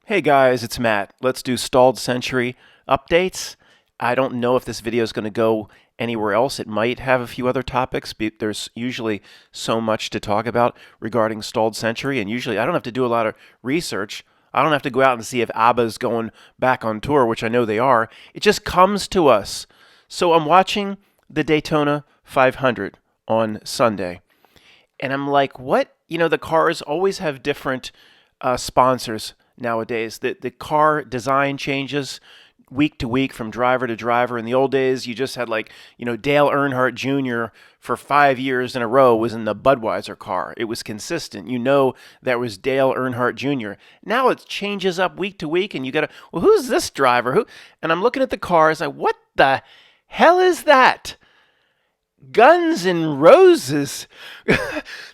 Hey guys, it's Matt. Let's do Stalled Century updates. I don't know if this video is going to go anywhere else. It might have a few other topics. There's usually so much to talk about regarding Stalled Century, and usually I don't have to do a lot of research. I don't have to go out and see if ABBA's going back on tour, which I know they are. It just comes to us. So I'm watching the Daytona 500 on Sunday, and I'm like, what? The cars always have different sponsors nowadays. The car design changes week to week from driver to driver. In the old days, you just had Dale Earnhardt Jr. for 5 years in a row was in the Budweiser car. It was consistent. That was Dale Earnhardt Jr. Now it changes up week to week, and you got to, well, who's this driver? Who? And I'm looking at the cars, like, what the hell is that? Guns N' Roses.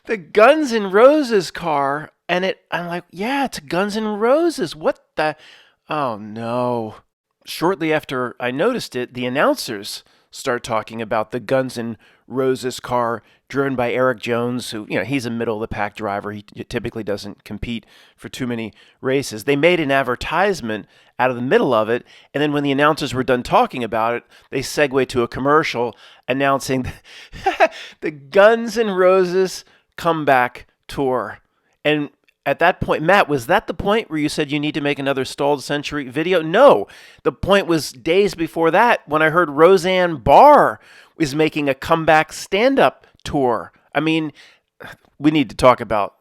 The Guns N' Roses car. And I'm like, yeah, it's Guns N' Roses. What the? Oh, no. Shortly after I noticed it, the announcers start talking about the Guns N' Roses car driven by Eric Jones, who, he's a middle-of-the-pack driver. He typically doesn't compete for too many races. They made an advertisement out of the middle of it, and then when the announcers were done talking about it, they segue to a commercial announcing the Guns N' Roses comeback tour. And at that point, Matt, was that the point where you said you need to make another Stalled Century video? No. The point was days before that when I heard Roseanne Barr was making a comeback stand-up tour. I mean, we need to talk about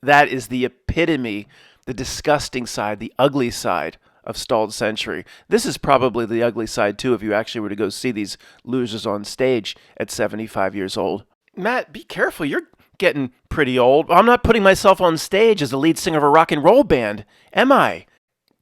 that. Is the epitome, the disgusting side, the ugly side of Stalled Century. This is probably the ugly side, too, if you actually were to go see these losers on stage at 75 years old. Matt, be careful. You're getting pretty old. I'm not putting myself on stage as the lead singer of a rock and roll band, am I?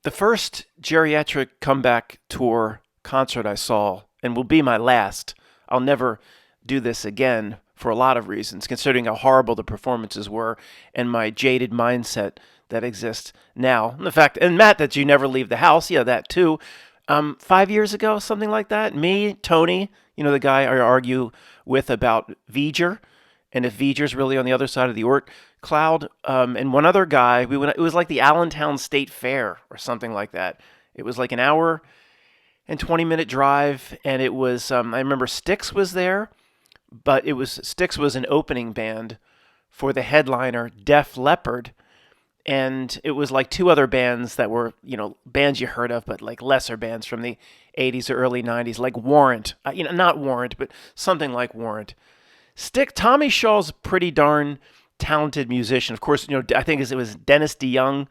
The first geriatric comeback tour concert I saw, and will be my last. I'll never do this again for a lot of reasons, considering how horrible the performances were and my jaded mindset that exists now. And the fact, and Matt, that you never leave the house, yeah, that too. 5 years ago, something like that, me, Tony, the guy I argue with about V'ger, and if V'ger's really on the other side of the Oort cloud, and one other guy, it was like the Allentown State Fair or something like that. It was like an hour and 20-minute drive, and it was, I remember Styx was there, but Styx was an opening band for the headliner, Def Leppard, and it was like two other bands that were, bands you heard of, but like lesser bands from the 80s or early 90s, like Warrant, not Warrant, but something like Warrant. Tommy Shaw's a pretty darn talented musician. Of course, I think it was Dennis DeYoung,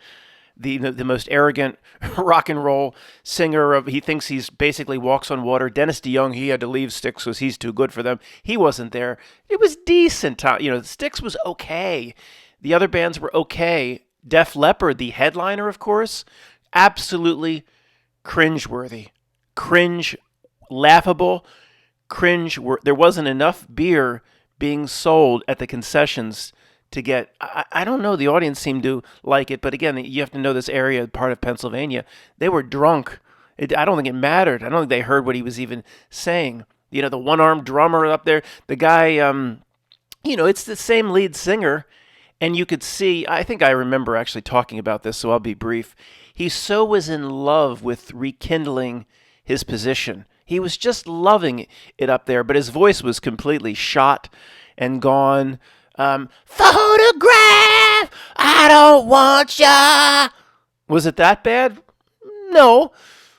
the most arrogant rock and roll singer. He thinks he's basically walks on water. Dennis DeYoung, he had to leave Styx because he's too good for them. He wasn't there. It was decent. Styx was okay. The other bands were okay. Def Leppard, the headliner, of course, absolutely cringeworthy. Cringe, laughable, cringe. There wasn't enough beer being sold at the concessions to get, I don't know, the audience seemed to like it, but again, you have to know this area, part of Pennsylvania, they were drunk. I don't think it mattered. I don't think they heard what he was even saying. The one-armed drummer up there, the guy, it's the same lead singer, and you could see, I think I remember actually talking about this, so I'll be brief. He so was in love with rekindling his position. He was just loving it up there, but his voice was completely shot and gone. Photograph, I don't want ya. Was it that bad? No,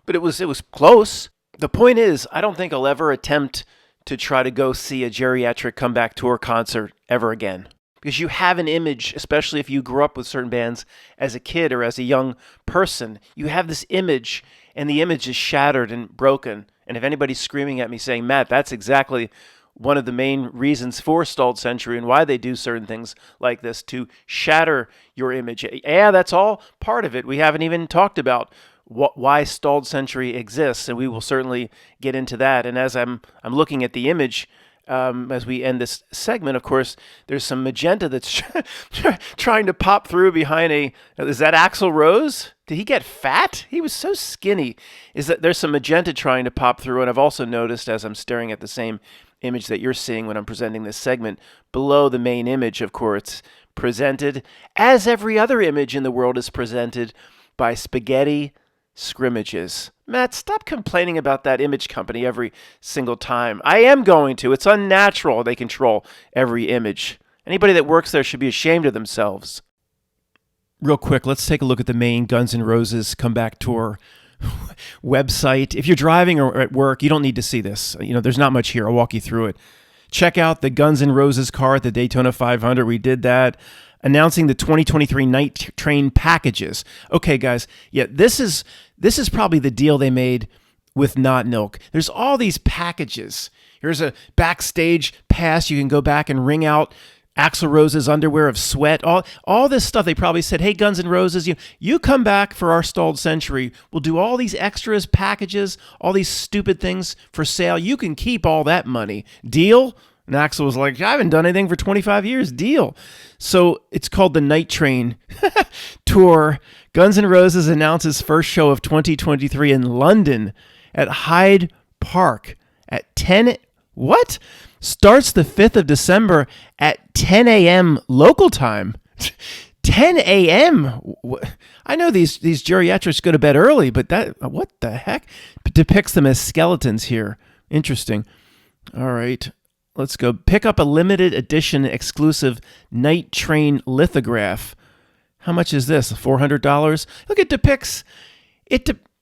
but it was close. The point is, I don't think I'll ever attempt to try to go see a geriatric comeback tour concert ever again. Because you have an image, especially if you grew up with certain bands as a kid or as a young person, you have this image, and the image is shattered and broken. And if anybody's screaming at me saying, Matt, that's exactly one of the main reasons for Stalled Century and why they do certain things like this, to shatter your image. Yeah, that's all part of it. We haven't even talked about why Stalled Century exists, and we will certainly get into that. And as I'm looking at the image, as we end this segment, of course, there's some magenta that's trying to pop through behind is that Axl Rose? Did he get fat? He was so skinny. There's some magenta trying to pop through, and I've also noticed as I'm staring at the same image that you're seeing when I'm presenting this segment, below the main image, of course, presented, as every other image in the world is presented, by Spaghetti Scrimmages. Matt, stop complaining about that image company every single time. I am going to. It's unnatural they control every image. Anybody that works there should be ashamed of themselves. Real quick, let's take a look at the main Guns N' Roses comeback tour website. If you're driving or at work, you don't need to see this. There's not much here. I'll walk you through it. Check out the Guns N' Roses car at the Daytona 500. We did that. Announcing the 2023 Night Train packages. Okay, guys. Yeah, this is probably the deal they made with Not Milk. There's all these packages. Here's a backstage pass. You can go back and wring out Axl Rose's underwear of sweat. All this stuff. They probably said, hey, Guns N' Roses, you come back for our Stalled Century. We'll do all these extras, packages, all these stupid things for sale. You can keep all that money. Deal? And Axl was like, I haven't done anything for 25 years. Deal. So it's called the Night Train Tour. Guns N' Roses announces first show of 2023 in London at Hyde Park at 10. What? Starts the 5th of December at 10 a.m. local time. 10 a.m. I know these geriatrics go to bed early, but what the heck? Depicts them as skeletons here. Interesting. All right. Let's go. Pick up a limited edition exclusive Night Train lithograph. How much is this? $400? Look, it depicts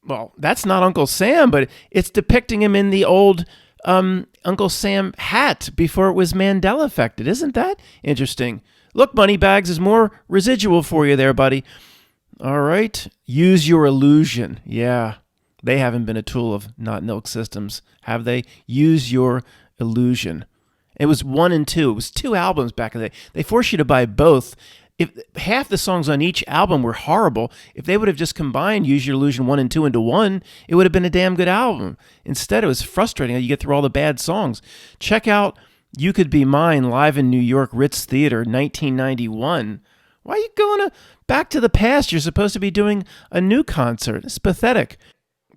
well, that's not Uncle Sam, but it's depicting him in the old Uncle Sam hat before it was Mandela affected. Isn't that interesting? Look, Moneybags, is more residual for you there, buddy. All right. Use Your Illusion. Yeah. They haven't been a tool of Not Milk Systems, have they? Use Your Illusion. It was 1 and 2. It was 2 albums back in the day. They forced you to buy both. If half the songs on each album were horrible, if they would have just combined Use Your Illusion 1 and 2 into one, it would have been a damn good album. Instead, it was frustrating how you get through all the bad songs. Check out You Could Be Mine live in New York Ritz Theater, 1991. Why are you going back to the past? You're supposed to be doing a new concert. It's pathetic.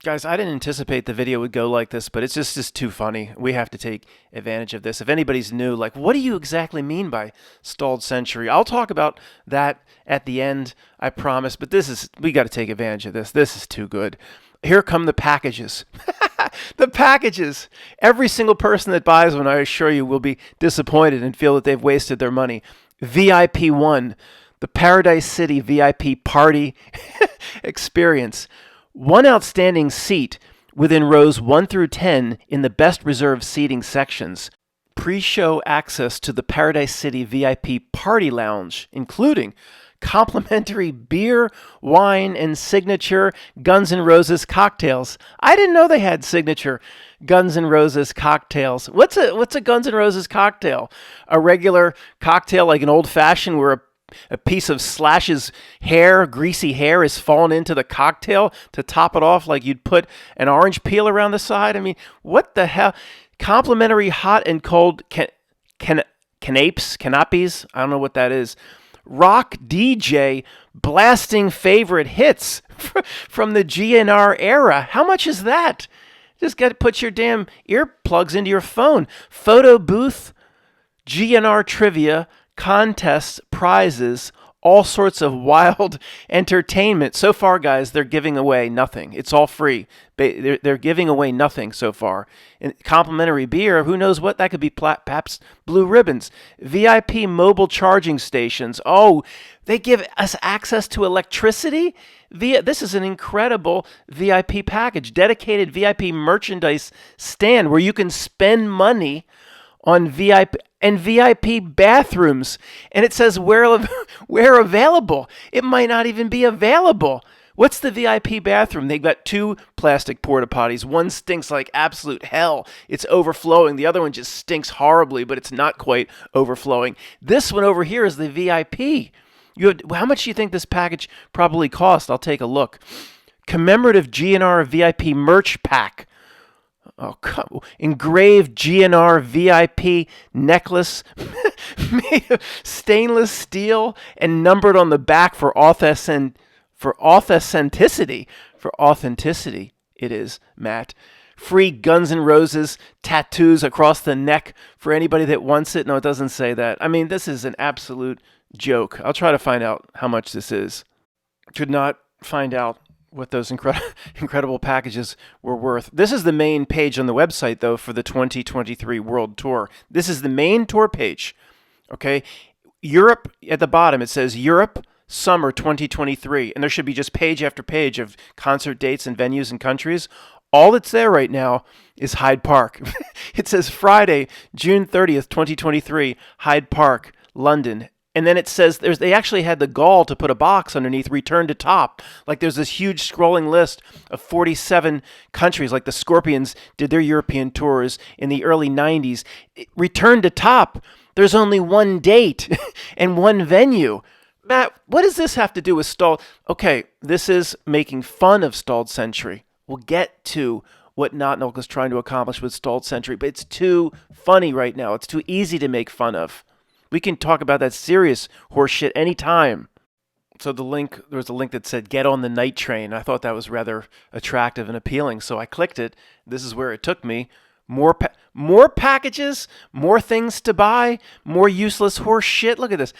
Guys, I didn't anticipate the video would go like this, but it's just too funny. We have to take advantage of this. If anybody's new, what do you exactly mean by Stalled Century? I'll talk about that at the end, I promise, but we got to take advantage of this. This is too good. Here come the packages. The packages. Every single person that buys one, I assure you, will be disappointed and feel that they've wasted their money. VIP 1, the Paradise City VIP party experience. 1 outstanding seat within rows 1 through 10 in the best reserved seating sections. Pre-show access to the Paradise City VIP Party Lounge, including complimentary beer, wine, and signature Guns N' Roses cocktails. I didn't know they had signature Guns N' Roses cocktails. What's a Guns N' Roses cocktail? A regular cocktail like an old-fashioned where a piece of Slash's hair, greasy hair, is fallen into the cocktail to top it off like you'd put an orange peel around the side? I mean, what the hell? Complimentary hot and cold canapes? I don't know what that is. Rock DJ blasting favorite hits from the GNR era. How much is that? Just got to put your damn earplugs into your phone. Photo booth, GNR trivia, contests, prizes, all sorts of wild entertainment. So far, guys, they're giving away nothing. It's all free. They're giving away nothing so far. And complimentary beer, who knows what? That could be Pabst Blue Ribbons. VIP mobile charging stations. Oh, they give us access to electricity? This is an incredible VIP package. Dedicated VIP merchandise stand where you can spend money on VIP and VIP bathrooms. And it says where available. It might not even be available. What's the VIP bathroom? They've got 2 plastic porta potties. One stinks like absolute hell. It's overflowing. The other one just stinks horribly, but it's not quite overflowing. This one over here is the VIP. How much do you think this package probably cost? I'll take a look. Commemorative GNR VIP merch pack. Oh, engraved GNR VIP necklace made of stainless steel and numbered on the back for authenticity. For authenticity, it is, Matt. Free Guns N' Roses tattoos across the neck for anybody that wants it. No, it doesn't say that. I mean, this is an absolute joke. I'll try to find out how much this is. Could not find out what those incredible packages were worth. This is the main page on the website, though, for the 2023 World Tour. This is the main tour page. Okay, Europe at the bottom, it says Europe Summer 2023, and there should be just page after page of concert dates and venues and countries. All that's there right now is Hyde Park. It says Friday, June 30th, 2023, Hyde Park, London. And then it says they actually had the gall to put a box underneath return to top. Like there's this huge scrolling list of 47 countries, like the Scorpions did their European tours in the early 90s. Return to top. There's only one date and one venue. Matt, what does this have to do with stalled? Okay, this is making fun of Stalled Century. We'll get to what Not Nolk is trying to accomplish with Stalled Century, but it's too funny right now. It's too easy to make fun of. We can talk about that serious horseshit anytime. So there was a link that said, get on the night train. I thought that was rather attractive and appealing, so I clicked it. This is where it took me. More packages, more things to buy, more useless horse shit. Look at this.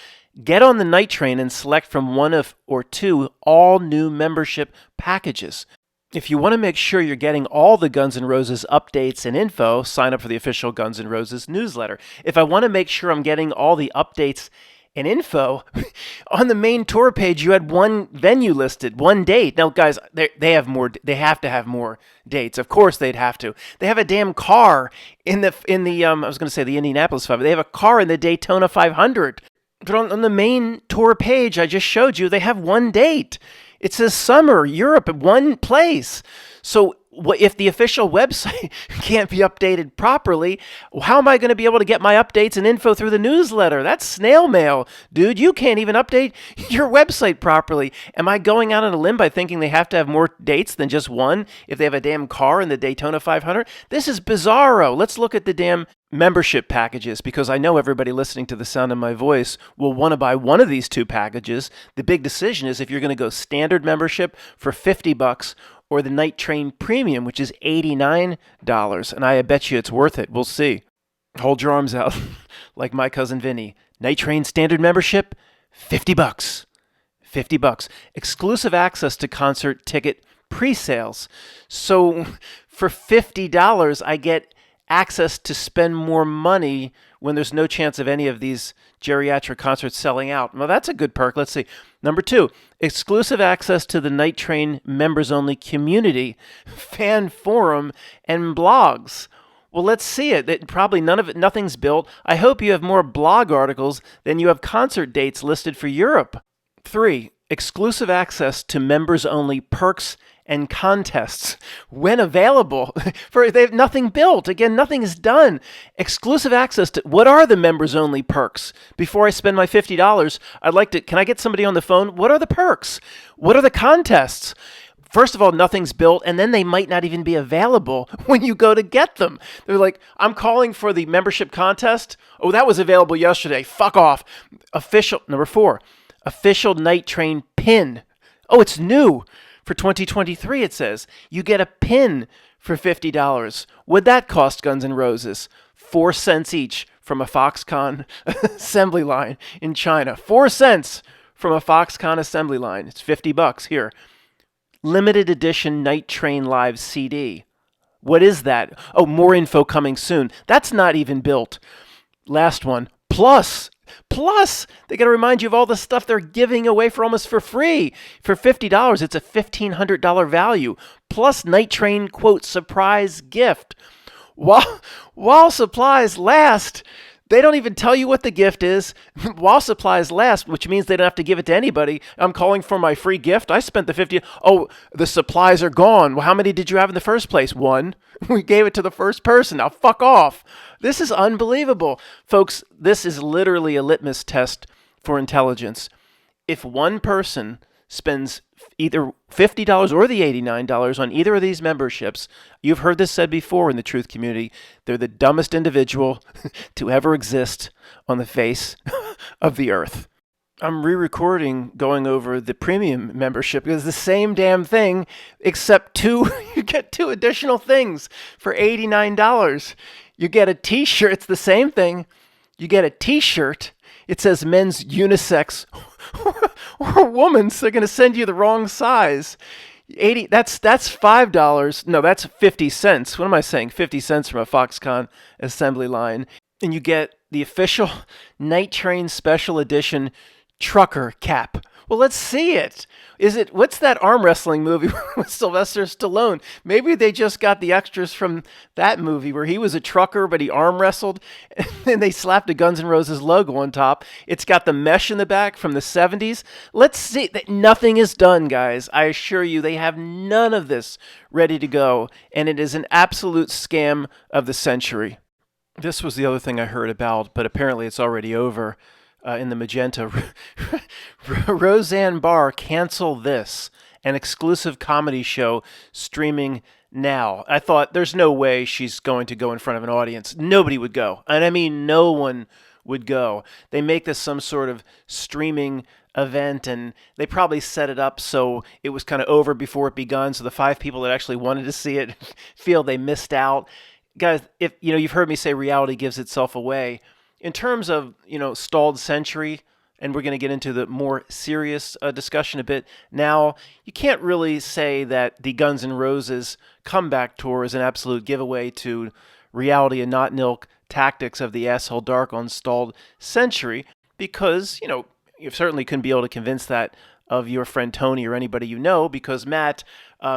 Get on the night train and select from one of or two all new membership packages. If you want to make sure you're getting all the Guns N' Roses updates and info, sign up for the official Guns N' Roses newsletter. If I want to make sure I'm getting all the updates and info, on the main tour page, you had one venue listed, one date. Now, guys, they have more. They have to have more dates. Of course, they'd have to. They have a damn car in the I was going to say the Indianapolis 500. They have a car in the Daytona 500. But on the main tour page I just showed you, they have one date. It says summer, Europe, at one place. So if the official website can't be updated properly, how am I going to be able to get my updates and info through the newsletter? That's snail mail, dude. You can't even update your website properly. Am I going out on a limb by thinking they have to have more dates than just one if they have a damn car in the Daytona 500? This is bizarro. Let's look at the damn membership packages, because I know everybody listening to the sound of my voice will want to buy one of these two packages. The big decision is if you're going to go standard membership for $50 or the Night Train Premium, which is $89. And I bet you it's worth it. We'll see. Hold your arms out like my cousin Vinny. Night Train standard membership, $50. $50. Exclusive access to concert ticket pre-sales. So for $50, I get access to spend more money when there's no chance of any of these geriatric concerts selling out. Well, that's a good perk. Let's see. Number 2, exclusive access to the Night Train members-only community, fan forum, and blogs. Well, let's see it. Probably nothing's built. I hope you have more blog articles than you have concert dates listed for Europe. 3, exclusive access to members-only perks and contests when available. They have nothing built. Again, nothing is done. Exclusive access to what are the members only perks? Before I spend my $50, can I get somebody on the phone? What are the perks? What are the contests? First of all, nothing's built, and then they might not even be available when you go to get them. They're like, I'm calling for the membership contest. Oh, that was available yesterday. Fuck off. Number 4, official Night Train pin. Oh, it's new. For 2023, it says, you get a pin for $50. Would that cost Guns N' Roses? 4 cents each from a Foxconn assembly line in China. 4 cents from a Foxconn assembly line. It's $50 here. Limited edition Night Train Live CD. What is that? Oh, more info coming soon. That's not even built. Last one. Plus, they got to remind you of all the stuff they're giving away for almost for free. For $50, it's a $1,500 value. Plus Night Train, quote, surprise gift. While supplies last, they don't even tell you what the gift is. While supplies last, which means they don't have to give it to anybody. I'm calling for my free gift. I spent the $50. Oh, the supplies are gone. Well, how many did you have in the first place? 1. We gave it to the first person. Now fuck off. This is unbelievable. Folks, this is literally a litmus test for intelligence. If one person spends either $50 or the $89 on either of these memberships, you've heard this said before in the truth community, they're the dumbest individual to ever exist on the face of the earth. I'm re-recording going over the premium membership because it's the same damn thing, except you get 2 additional things for $89. You get a t-shirt. It's the same thing. You get a t-shirt it says men's unisex or woman's. They're going to send you the wrong size. 80, that's $5. No, that's 50 cents. What am I saying? 50 cents from a Foxconn assembly line. And you get the official Night Train Special Edition trucker cap. Well, let's see it. What's that arm wrestling movie with Sylvester Stallone? Maybe they just got the extras from that movie where he was a trucker, but he arm wrestled, and then they slapped a Guns N' Roses logo on top. It's got the mesh in the back from the 70s. Let's see. Nothing is done, guys. I assure you, they have none of this ready to go, and it is an absolute scam of the century. This was the other thing I heard about, but apparently it's already over. In the Magenta, Roseanne Barr, cancel this, an exclusive comedy show streaming now. I thought, there's no way she's going to go in front of an audience. Nobody would go. And I mean, no one would go. They make this some sort of streaming event, and they probably set it up so it was kind of over before it begun, so the 5 people that actually wanted to see it feel they missed out. Guys, if you've heard me say reality gives itself away. In terms of, stalled century, and we're going to get into the more serious discussion a bit now, you can't really say that the Guns N' Roses comeback tour is an absolute giveaway to reality and not nilk tactics of the asshole dark on stalled century, because, you certainly couldn't be able to convince that of your friend Tony or anybody because Matt,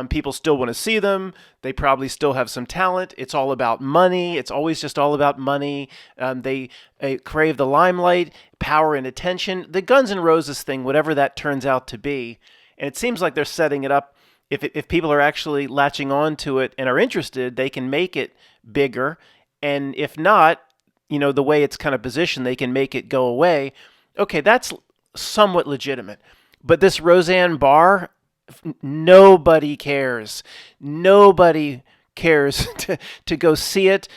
people still want to see them. They probably still have some talent. It's all about money. It's always just all about money. They crave the limelight, power, and attention. The Guns N' Roses thing, whatever that turns out to be, and it seems like they're setting it up. If people are actually latching on to it and are interested, they can make it bigger. And if not, the way it's kind of positioned, they can make it go away. Okay, that's somewhat legitimate. But this Roseanne Barr, nobody cares. Nobody cares to go see it.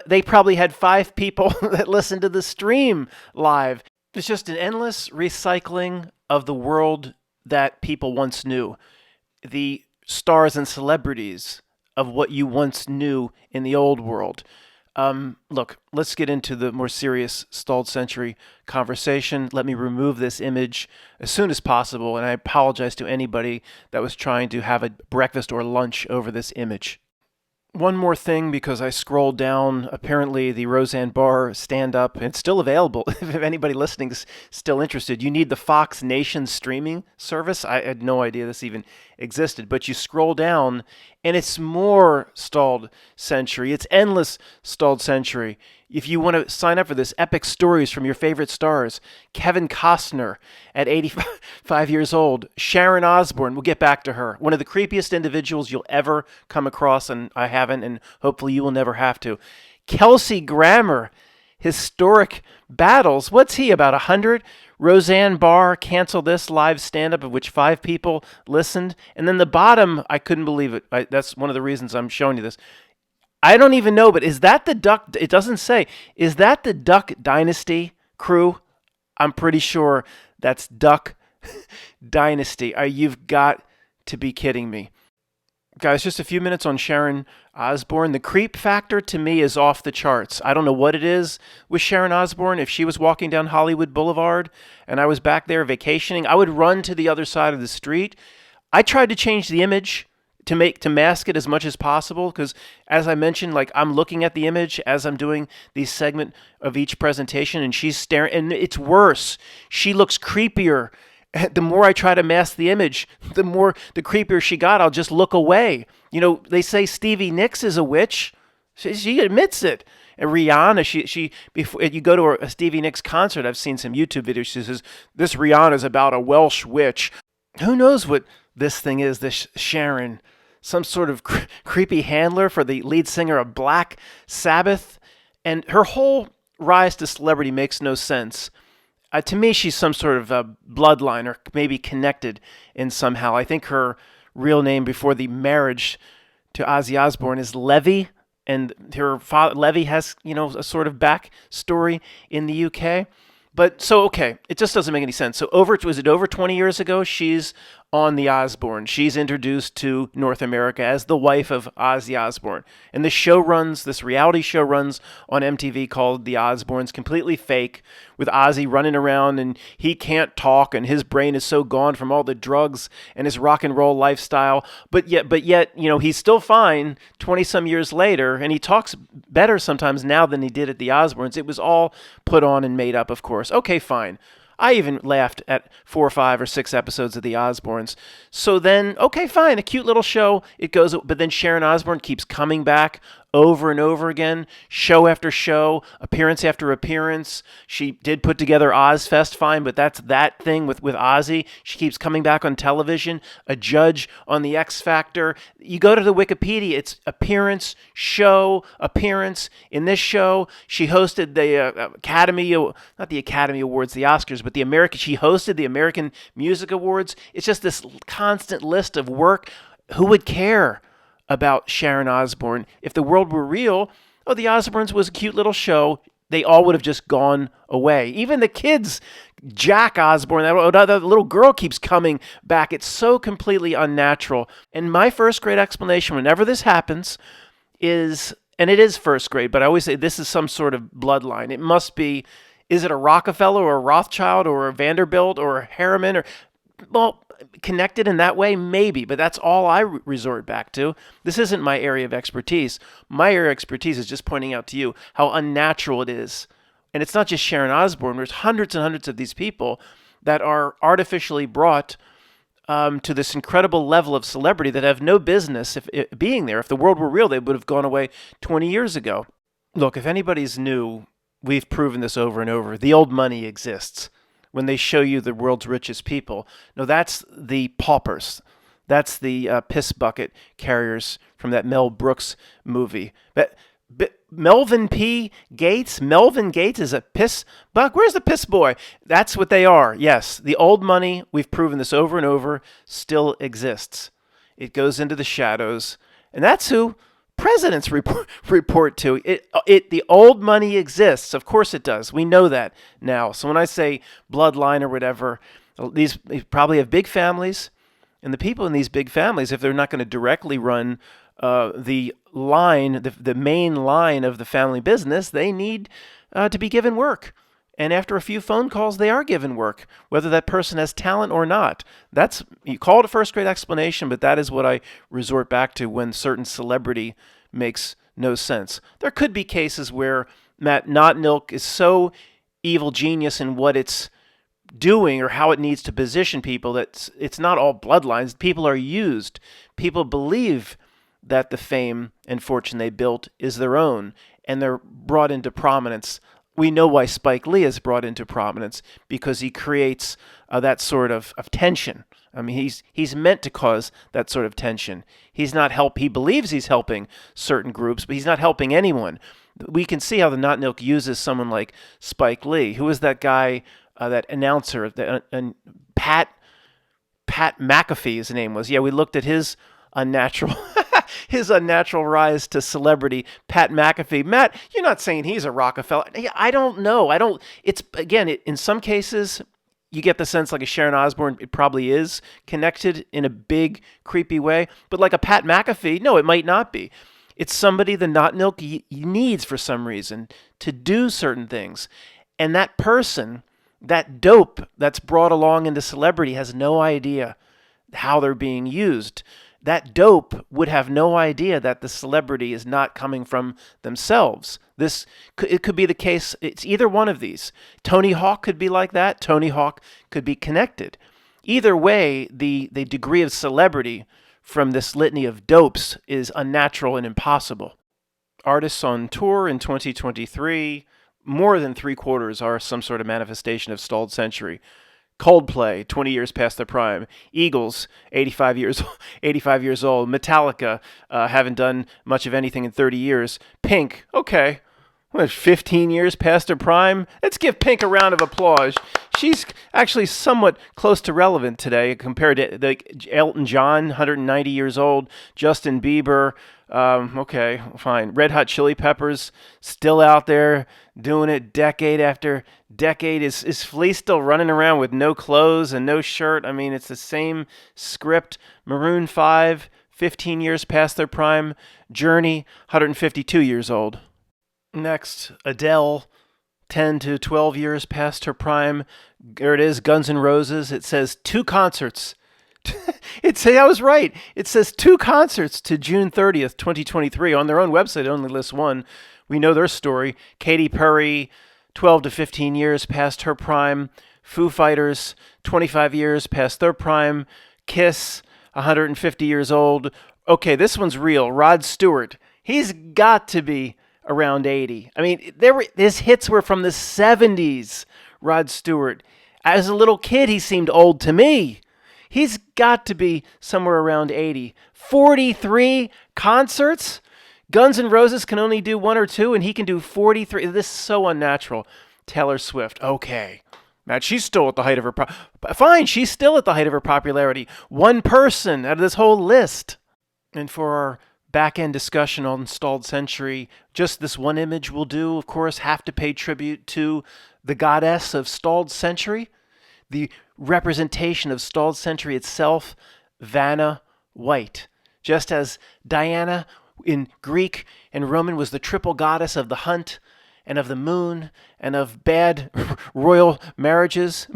They probably had 5 people that listened to the stream live. It's just an endless recycling of the world that people once knew. The stars and celebrities of what you once knew in the old world. Look, let's get into the more serious stalled century conversation. Let me remove this image as soon as possible, and I apologize to anybody that was trying to have a breakfast or lunch over this image. One more thing, because I scrolled down, apparently the Roseanne Barr stand-up, and it's still available if anybody listening is still interested. You need the Fox Nation streaming service. I had no idea this even existed, but you scroll down, and it's more stalled century. It's endless stalled century. If you want to sign up for this, epic stories from your favorite stars. Kevin Costner at 85 years old. Sharon Osbourne, we'll get back to her. One of the creepiest individuals you'll ever come across, and I haven't, and hopefully you will never have to. Kelsey Grammer, historic battles. What's he, about 100? Roseanne Barr, cancel this live stand-up of which 5 people listened. And then the bottom, I couldn't believe it. That's one of the reasons I'm showing you this. I don't even know, but is that the Duck? It doesn't say. Is that the Duck Dynasty crew? I'm pretty sure that's Duck Dynasty. You've got to be kidding me. Guys, just a few minutes on Sharon Osbourne. The creep factor to me is off the charts. I don't know what it is with Sharon Osbourne. If she was walking down Hollywood Boulevard and I was back there vacationing, I would run to the other side of the street. I tried to change the image to mask it as much as possible, because as I mentioned, I'm looking at the image as I'm doing the segment of each presentation, and she's staring, and it's worse. She looks creepier. The more I try to mask the image, the creepier she got. I'll just look away. They say Stevie Nicks is a witch. She admits it. And Rihanna, she before you go to a Stevie Nicks concert, I've seen some YouTube videos. She says this Rihanna's about a Welsh witch. Who knows what this thing is? This Sharon. Some sort of creepy handler for the lead singer of Black Sabbath. And her whole rise to celebrity makes no sense. To me, she's some sort of bloodline or maybe connected in somehow. I think her real name before the marriage to Ozzy Osbourne is Levy. And her father, Levy, has, a sort of backstory in the UK. But so, okay, it just doesn't make any sense. So was it over 20 years ago? She's on the Osbournes. She's introduced to North America as the wife of Ozzy Osbourne. And this reality show runs on MTV called The Osbournes, completely fake, with Ozzy running around and he can't talk and his brain is so gone from all the drugs and his rock and roll lifestyle. But yet, he's still fine 20 some years later, and he talks better sometimes now than he did at the Osbournes. It was all put on and made up, of course. Okay, fine. I even laughed at 4 or 5 or 6 episodes of The Osbournes. So then, okay, fine, a cute little show. It goes, but then Sharon Osbourne keeps coming back over and over again, show after show, appearance after appearance. She did put together Ozfest, fine, but that's that thing with Ozzy. She keeps coming back on television, a judge on the X Factor. You go to the Wikipedia, it's appearance, show, appearance. In this show, she hosted the not the Academy Awards, the Oscars, but she hosted the American Music Awards. It's just this constant list of work. Who would care about Sharon Osbourne? If the world were real, the Osbournes was a cute little show. They all would have just gone away. Even the kids, Jack Osbourne, that little girl keeps coming back. It's so completely unnatural. And my first grade explanation whenever this happens is, and it is first grade, but I always say this is some sort of bloodline. It must be, is it a Rockefeller or a Rothschild or a Vanderbilt or a Harriman connected in that way? Maybe, but that's all I resort back to. This isn't my area of expertise. My area of expertise is just pointing out to you how unnatural it is. And it's not just Sharon Osbourne. There's hundreds and hundreds of these people that are artificially brought to this incredible level of celebrity that have no business being there. If the world were real, they would have gone away 20 years ago. Look, if anybody's new, we've proven this over and over. The old money exists. When they show you the world's richest people, no, that's the paupers. That's the piss bucket carriers from that Mel Brooks movie. But Melvin Gates is a piss buck. Where's the piss boy? That's what they are. Yes, the old money, we've proven this over and over, still exists. It goes into the shadows, and that's who presidents report to. The old money exists. Of course it does. We know that now. So when I say bloodline or whatever, these probably have big families, and the people in these big families, if they're not going to directly run the main line of the family business, they need to be given work. And after a few phone calls, they are given work, whether that person has talent or not. You call it a first grade explanation, but that is what I resort back to when certain celebrity makes no sense. There could be cases where Matt Notnilk is so evil genius in what it's doing or how it needs to position people that it's not all bloodlines. People are used. People believe that the fame and fortune they built is their own, and they're brought into prominence. We know why Spike Lee is brought into prominence, because he creates that sort of tension. I mean, he's meant to cause that sort of tension. He believes he's helping certain groups, but he's not helping anyone. We can see how the Notnilk uses someone like Spike Lee. Who was that guy, that announcer, Pat McAfee, his name was. Yeah, we looked at his unnatural rise to celebrity, Pat McAfee. Matt, you're not saying he's a Rockefeller. I don't know. In some cases, you get the sense like a Sharon Osbourne, it probably is connected in a big, creepy way. But like a Pat McAfee, no, it might not be. It's somebody the Notnilk needs for some reason to do certain things. And that person, that dope that's brought along into celebrity, has no idea how they're being used. That dope would have no idea that the celebrity is not coming from themselves. It could be the case. It's either one of these. Tony Hawk could be like that. Tony Hawk could be connected. Either way, the degree of celebrity from this litany of dopes is unnatural and impossible. Artists on tour in 2023, more than 3/4 are some sort of manifestation of stalled century. Coldplay, 20 years past their prime. Eagles, 85 years old. Metallica, haven't done much of anything in 30 years. Pink, okay. what, 15 years past her prime? Let's give Pink a round of applause. She's actually somewhat close to relevant today compared to Elton John, 190 years old, Justin Bieber. Okay, fine. Red Hot Chili Peppers still out there doing it decade after decade. Is Flea still running around with no clothes and no shirt? I mean, it's the same script. Maroon 5, 15 years past their prime. Journey, 152 years old. Next, Adele, 10 to 12 years past her prime. There it is, Guns N' Roses. It says 2 concerts. I was right. It says 2 concerts to June 30th, 2023. On their own website, it only lists 1. We know their story. Katy Perry, 12 to 15 years past her prime. Foo Fighters, 25 years past their prime. Kiss, 150 years old. Okay, this one's real. Rod Stewart. He's got to be around 80. I mean, his hits were from the 70s. Rod Stewart. As a little kid, he seemed old to me. He's got to be somewhere around 80. 43 concerts? Guns N' Roses can only do 1 or 2, and he can do 43. This is so unnatural. Taylor Swift. Okay. Matt, she's still at the height of her... Fine, she's still at the height of her popularity. 1 person out of this whole list. And for our back-end discussion on Stalled Century, just this one image will do, of course, have to pay tribute to the goddess of Stalled Century, the representation of Stalled Century itself, Vanna White. Just as Diana in Greek and Roman was the triple goddess of the hunt and of the moon and of bad royal marriages,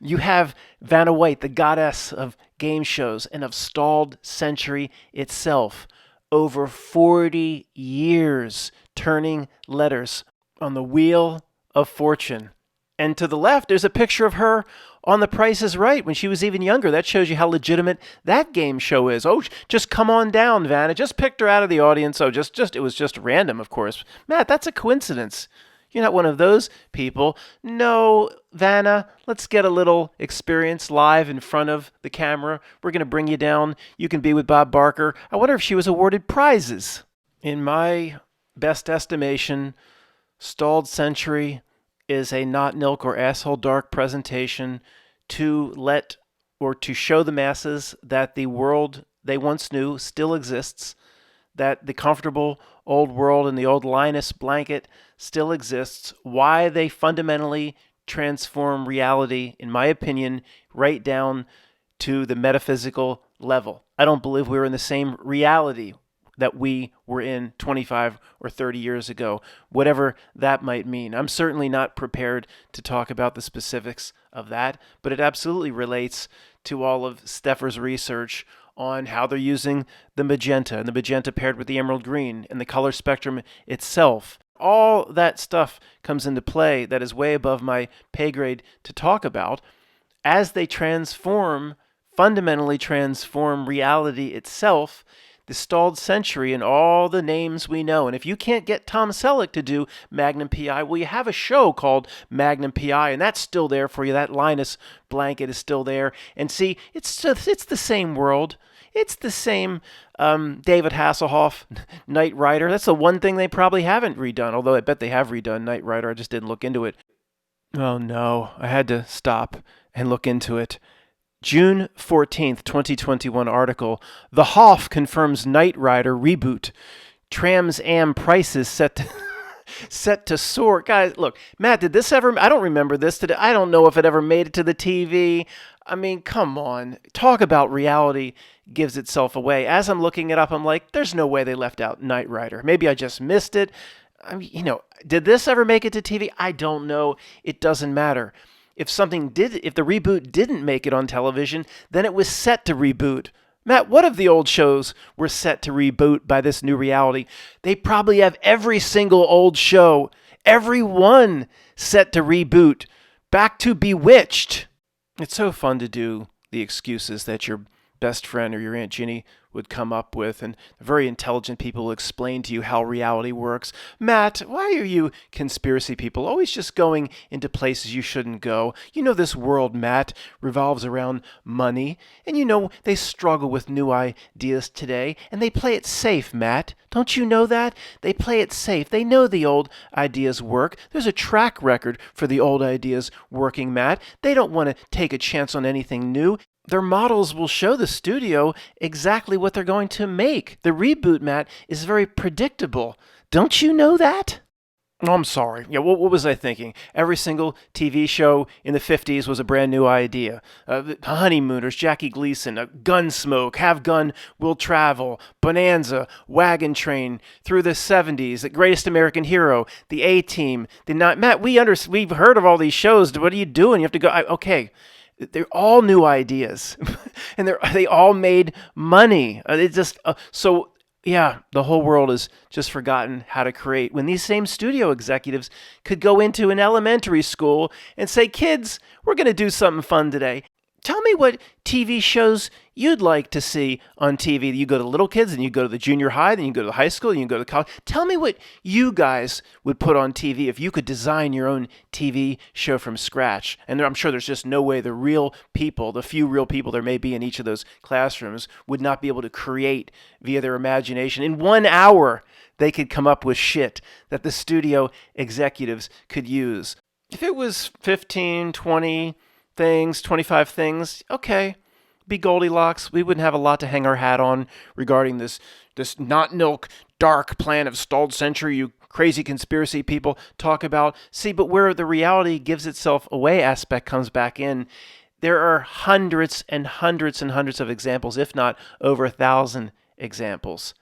you have Vanna White, the goddess of game shows and of Stalled Century itself. Over 40 years turning letters on the wheel of fortune. And to the left, there's a picture of her on The Price is Right when she was even younger. That shows you how legitimate that game show is. Oh, just come on down, Vanna. Just picked her out of the audience. Oh, it was just random, of course. Matt, that's a coincidence. You're not one of those people. No, Vanna, let's get a little experience live in front of the camera. We're going to bring you down. You can be with Bob Barker. I wonder if she was awarded prizes. In my best estimation, Stalled Century is a not Nilk or Asshole Dark presentation to show the masses that the world they once knew still exists, that the comfortable old world and the old Linus blanket still exists, why they fundamentally transform reality, in my opinion, right down to the metaphysical level. I don't believe we're in the same reality that we were in 25 or 30 years ago, whatever that might mean. I'm certainly not prepared to talk about the specifics of that, but it absolutely relates to all of Steffer's research on how they're using the magenta, and the magenta paired with the emerald green, and the color spectrum itself. All that stuff comes into play that is way above my pay grade to talk about as they fundamentally transform reality itself, the Stalled Century, and all the names we know. And if you can't get Tom Selleck to do Magnum P.I., well, you have a show called Magnum P.I., and that's still there for you. That Linus blanket is still there. And see, it's the same world. It's the same David Hasselhoff, Knight Rider. That's the one thing they probably haven't redone, although I bet they have redone Knight Rider. I just didn't look into it. Oh, no. I had to stop and look into it. June 14th, 2021 article. The Hoff confirms Knight Rider reboot. Trans Am prices set to soar. Guys, look, Matt, did this ever... I don't remember this. I don't know if it ever made it to the TV. I mean, come on. Talk about reality gives itself away. As I'm looking it up, I'm like, there's no way they left out Knight Rider. Maybe I just missed it. I mean, did this ever make it to TV? I don't know. It doesn't matter. If the reboot didn't make it on television, then it was set to reboot. Matt, what if the old shows were set to reboot by this new reality? They probably have every single old show, every one set to reboot. Back to Bewitched. It's so fun to do the excuses that you're best friend or your Aunt Ginny would come up with, and very intelligent people will explain to you how reality works. Matt, why are you conspiracy people always just going into places you shouldn't go? You know this world, Matt, revolves around money, and you know they struggle with new ideas today, and they play it safe, Matt. Don't you know that? They play it safe. They know the old ideas work. There's a track record for the old ideas working, Matt. They don't want to take a chance on anything new. Their models will show the studio exactly what they're going to make. The reboot, Matt, is very predictable. Don't you know that? Oh, I'm sorry. Yeah, what was I thinking? Every single TV show in the 50s was a brand new idea. The Honeymooners, Jackie Gleason, Gunsmoke, Have Gun, Will Travel, Bonanza, Wagon Train, through the 70s, The Greatest American Hero, The A-Team, Matt, we've heard of all these shows. What are you doing? You have to go. Okay. They're all new ideas, and they all made money. Yeah, the whole world has just forgotten how to create. When these same studio executives could go into an elementary school and say, "Kids, we're going to do something fun today. Tell me what TV shows you'd like to see on TV." You go to little kids, and you go to the junior high, then you go to the high school, and you go to college. Tell me what you guys would put on TV if you could design your own TV show from scratch. And I'm sure there's just no way the real people, the few real people there may be in each of those classrooms, would not be able to create via their imagination. In 1 hour, they could come up with shit that the studio executives could use. If it was 15, 20 things, 25 things, okay, be Goldilocks. We wouldn't have a lot to hang our hat on regarding this not milk dark plan of stalled century you crazy conspiracy people talk about. See, but where the reality gives itself away aspect comes back in, there are hundreds and hundreds and hundreds of examples, if not over 1,000 examples.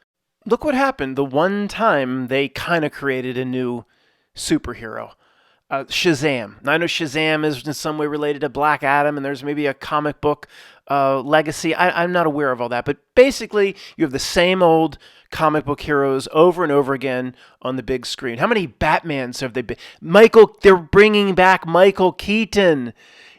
Look what happened the one time they kind of created a new superhero. Shazam. Now, I know Shazam is in some way related to Black Adam, and there's maybe a comic book legacy. I'm not aware of all that, but basically, you have the same old comic book heroes over and over again on the big screen. How many Batmans have they been? They're bringing back Michael Keaton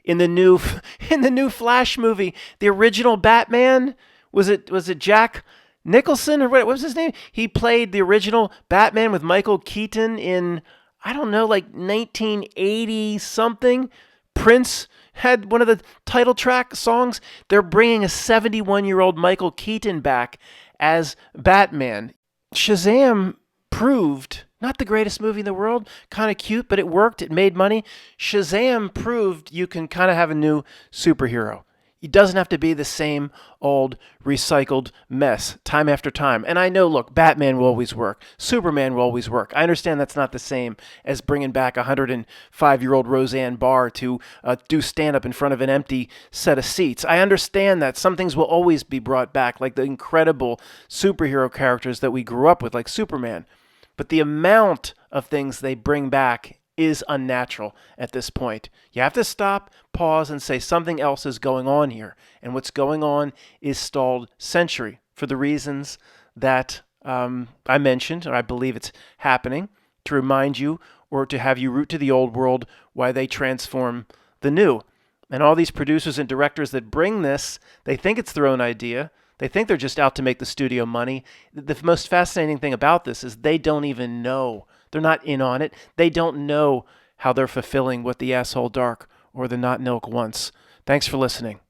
in the new Flash movie. The original Batman, was it Jack Nicholson or what was his name? He played the original Batman with Michael Keaton in, I don't know, like 1980 something. Prince had one of the title track songs. They're bringing a 71-year-old Michael Keaton back as Batman. Shazam proved, not the greatest movie in the world, kind of cute, but it worked. It made money. Shazam proved you can kind of have a new superhero. It doesn't have to be the same old recycled mess time after time. And I know, look, Batman will always work. Superman will always work. I understand that's not the same as bringing back 105-year-old Roseanne Barr to do stand-up in front of an empty set of seats. I understand that. Some things will always be brought back, like the incredible superhero characters that we grew up with, like Superman. But the amount of things they bring back is unnatural at this point. You have to stop, pause, and say something else is going on here. And what's going on is stalled century for the reasons that I mentioned, or I believe it's happening, to remind you or to have you root to the old world why they transform the new. And all these producers and directors that bring this, they think it's their own idea. They think they're just out to make the studio money. The most fascinating thing about this is they don't even know. They're not in on it. They don't know how they're fulfilling what the asshole dark or the not milk wants. Thanks for listening.